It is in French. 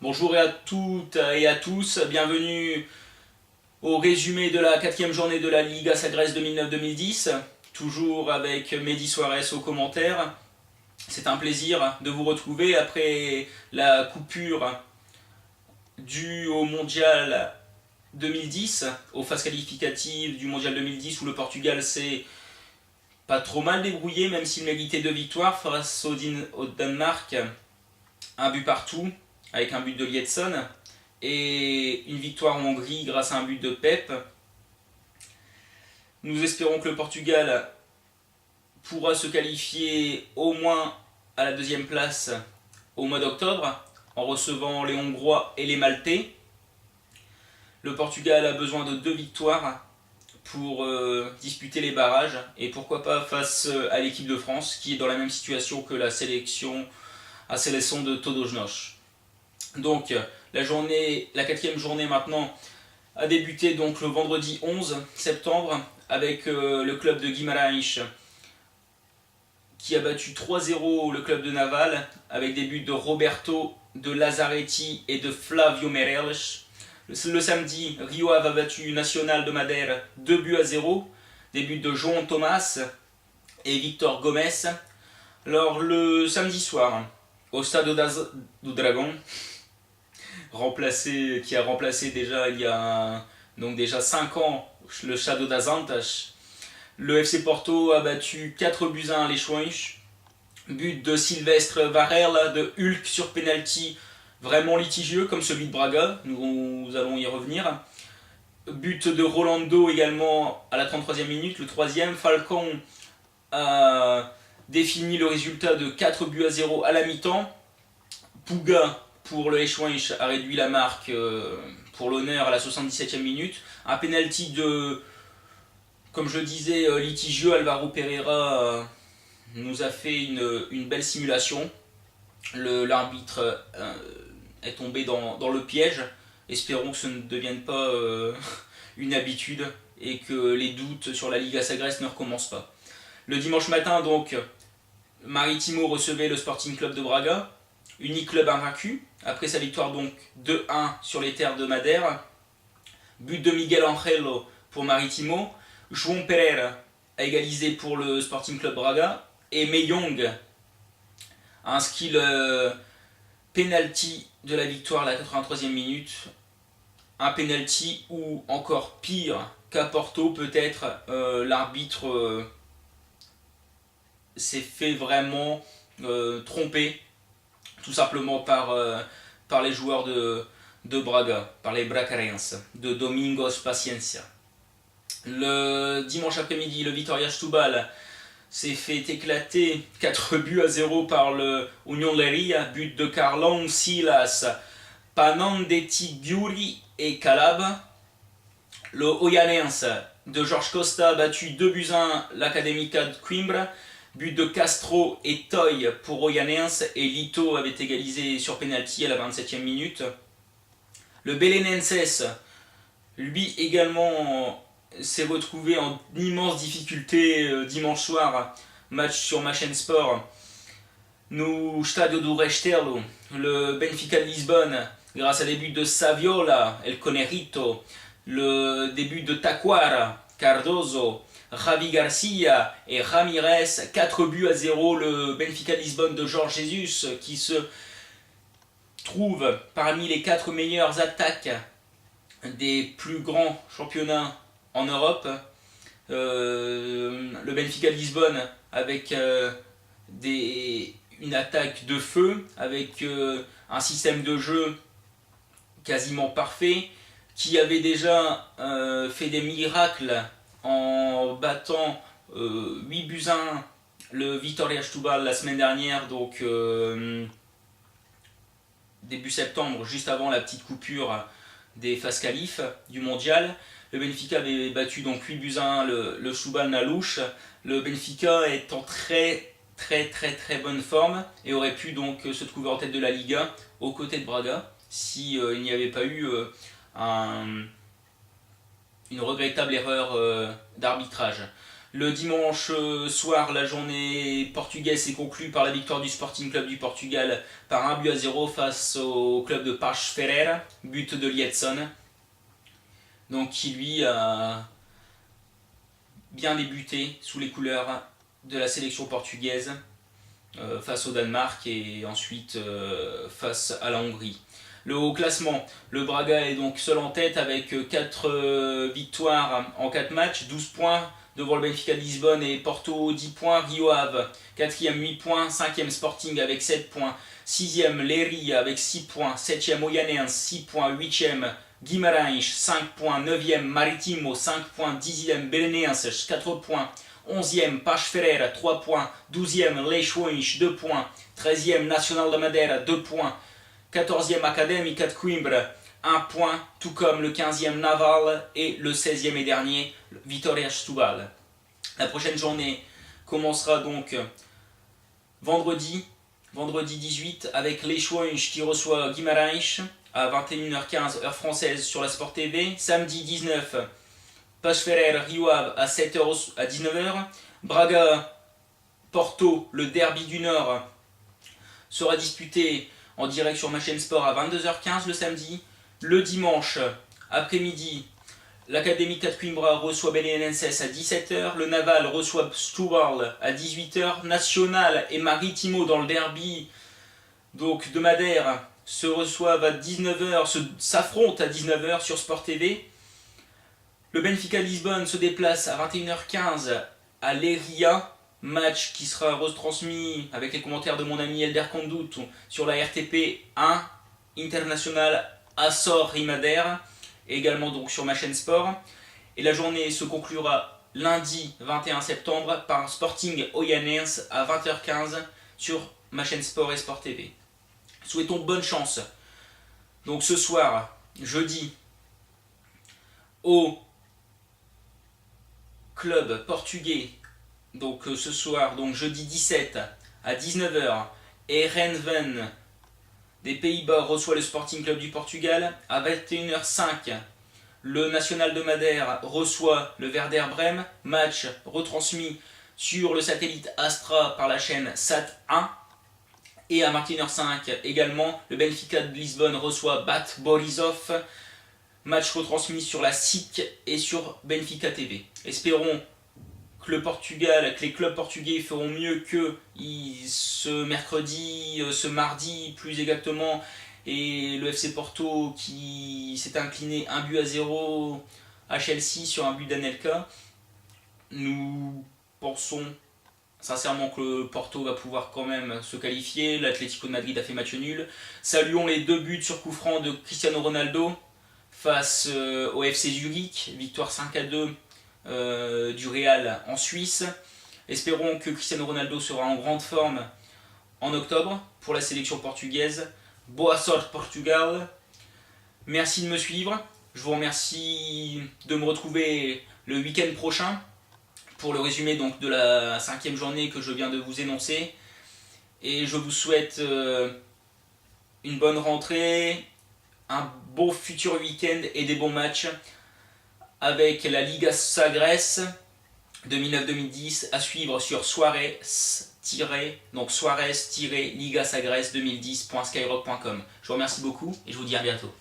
Bonjour à toutes et à tous, bienvenue au résumé de la quatrième journée de la Liga Sagres 2009-2010, toujours avec Mehdi Suarez aux commentaires. C'est un plaisir de vous retrouver après la coupure due au Mondial 2010, aux phases qualificatives du Mondial 2010 où le Portugal s'est pas trop mal débrouillé, même s'il méritait 2 victoires face au Danemark, un but partout avec un but de Liedson et une victoire en Hongrie grâce à un but de Pep. Nous espérons que le Portugal pourra se qualifier au moins à la deuxième place au mois d'octobre en recevant les Hongrois et les Maltais. Le Portugal a besoin de 2 victoires pour disputer les barrages et pourquoi pas face à l'équipe de France qui est dans la même situation que la sélection de Todos Nós. Donc la quatrième journée maintenant a débuté donc le vendredi 11 septembre avec le club de Guimarães qui a battu 3-0 le club de Naval avec des buts de Roberto, de Lazzaretti et de Flavio Meireles. Le samedi, Rio Ave a battu Nacional de Madère 2-0, des buts de João Thomas et Victor Gomes. Alors le samedi soir, au Stade do Dragão, qui a remplacé déjà il y a déjà 5 ans le Stade das Antas, le FC Porto a battu 4-1 les Schweinsteiger. But de Silvestre Varela, de Hulk sur penalty, vraiment litigieux comme celui de Braga, nous allons y revenir. But de Rolando également à la 33e minute, le troisième. Falcão a défini le résultat de 4-0 à la mi-temps. Puga pour le Schweinsteiger a réduit la marque pour l'honneur à la 77e minute. Un penalty de, comme je disais, litigieux. Alvaro Pereira nous a fait une belle simulation. L'arbitre est tombé dans le piège. Espérons que ce ne devienne pas une habitude et que les doutes sur la Liga Sagres ne recommencent pas. Le dimanche matin, donc, Marítimo recevait le Sporting Club de Braga, unique club invaincu, après sa victoire donc 2-1 sur les terres de Madère. But de Miguel Angelo pour Marítimo. João Pereira a égalisé pour le Sporting Club Braga. Et Meyong a inscrit le penalty de la victoire à la 83e minute. Un penalty où, encore pire qu'à Porto, peut-être l'arbitre s'est fait vraiment tromper, tout simplement par les joueurs de Braga, par les Bracarenses, de Domingos Paciencia. Le dimanche après-midi, le Vitória Setúbal s'est fait éclater 4-0 par le Union Leiria, but de Carlão, Silas, Panandetti, Gyuri et Calab. Le Oianense de Jorge Costa a battu 2-1 l'Académica de Coimbra, but de Castro et Toy pour Oianense, et Lito avait égalisé sur penalty à la 27e minute. Le Belenenses, lui également, s'est retrouvé en immense difficulté dimanche soir, match sur ma chaîne sport, no Estádio do Restelo. Le Benfica de Lisbonne, grâce à des buts de Saviola, El Conerito, le début de Taquara, Cardoso, Javi Garcia et Ramirez, 4-0, le Benfica de Lisbonne de Jorge Jesus, qui se trouve parmi les 4 meilleures attaques des plus grands championnats en Europe. Le Benfica de Lisbonne avec une attaque de feu, avec un système de jeu quasiment parfait, qui avait déjà fait des miracles en battant 8-1 le Vitória Setúbal la semaine dernière, donc début septembre, juste avant la petite coupure des phases qualifs du mondial. Le Benfica avait battu donc 8-1 le Setúbal na Luz. Le Benfica est en très bonne forme et aurait pu donc se trouver en tête de la Liga aux côtés de Braga si il n'y avait pas eu une regrettable erreur d'arbitrage. Le dimanche soir, la journée portugaise s'est conclue par la victoire du Sporting Club du Portugal par 1-0 face au club de Paços Ferreira, but de Liedson, donc qui lui a bien débuté sous les couleurs de la sélection portugaise face au Danemark et ensuite face à la Hongrie. Le haut classement, le Braga est donc seul en tête avec 4 victoires en 4 matchs, 12 points devant le Benfica de Lisbonne et Porto 10 points, Rio Ave 4e 8 points, 5e Sporting avec 7 points, 6e Leiria avec 6 points, 7e Olhanense 6 points, 8e Guimarães 5 points, 9e Marítimo 5 points, 10e Belenenses 4 points, 11e Paços Ferreira 3 points, 12e Leixões 2 points, 13e Nacional da Madeira 2 points, 14e Académica de Coimbra 1 point, tout comme le 15e Naval et le 16e et dernier Vitória Setúbal. La prochaine journée commencera donc vendredi 18 avec Leixões qui reçoit Guimarães à 21h15 heure française sur la Sport TV. Samedi 19, Paços Ferreira Rio Ave à 7h à 19h. Braga Porto, le derby du Nord, sera disputé en direct sur ma chaîne Sport à 22h15 le samedi. Le dimanche après-midi, l'Académica de Coimbra reçoit Belenenses à 17h, le Naval reçoit Setúbal à 18h, Nacional et Marítimo dans le derby donc de Madère se reçoivent à 19h, s'affrontent à 19h sur Sport TV. Le Benfica Lisbonne se déplace à 21h15 à Leiria, match qui sera retransmis avec les commentaires de mon ami Elder Conduto sur la RTP 1 International Açores et Madère, également donc sur ma chaîne Sport. Et la journée se conclura lundi 21 septembre par un Sporting Olhanense à 20h15 sur ma chaîne Sport et Sport TV. Souhaitons bonne chance. Donc ce soir, jeudi, au club portugais, donc ce soir, donc jeudi 17 à 19h, Eindhoven des Pays-Bas reçoit le Sporting Club du Portugal. À 21h05, le National de Madère reçoit le Werder Brême. Match retransmis sur le satellite Astra par la chaîne Sat1. Et à 21h05 également, le Benfica de Lisbonne reçoit Bat Borisov. Match retransmis sur la SIC et sur Benfica TV. Espérons que les clubs portugais feront mieux que ce mercredi, ce mardi plus exactement, et le FC Porto qui s'est incliné 1-0 à Chelsea sur un but d'Anelka. Nous pensons sincèrement que le Porto va pouvoir quand même se qualifier. L'Atlético de Madrid a fait match nul. Saluons les 2 buts sur coup franc de Cristiano Ronaldo face au FC Zurich, victoire 5-2 du Real en Suisse. Espérons que Cristiano Ronaldo sera en grande forme en octobre pour la sélection portugaise. Boa sorte Portugal. Merci de me suivre. Je vous remercie de me retrouver le week-end prochain pour le résumé donc de la 5e journée que je viens de vous énoncer. Et je vous souhaite une bonne rentrée, un beau futur week-end et des bons matchs avec la Liga Sagres 2009-2010 à suivre sur Suarez-Ligasagres2010.skyrock.com. Je vous remercie beaucoup et je vous dis à bientôt.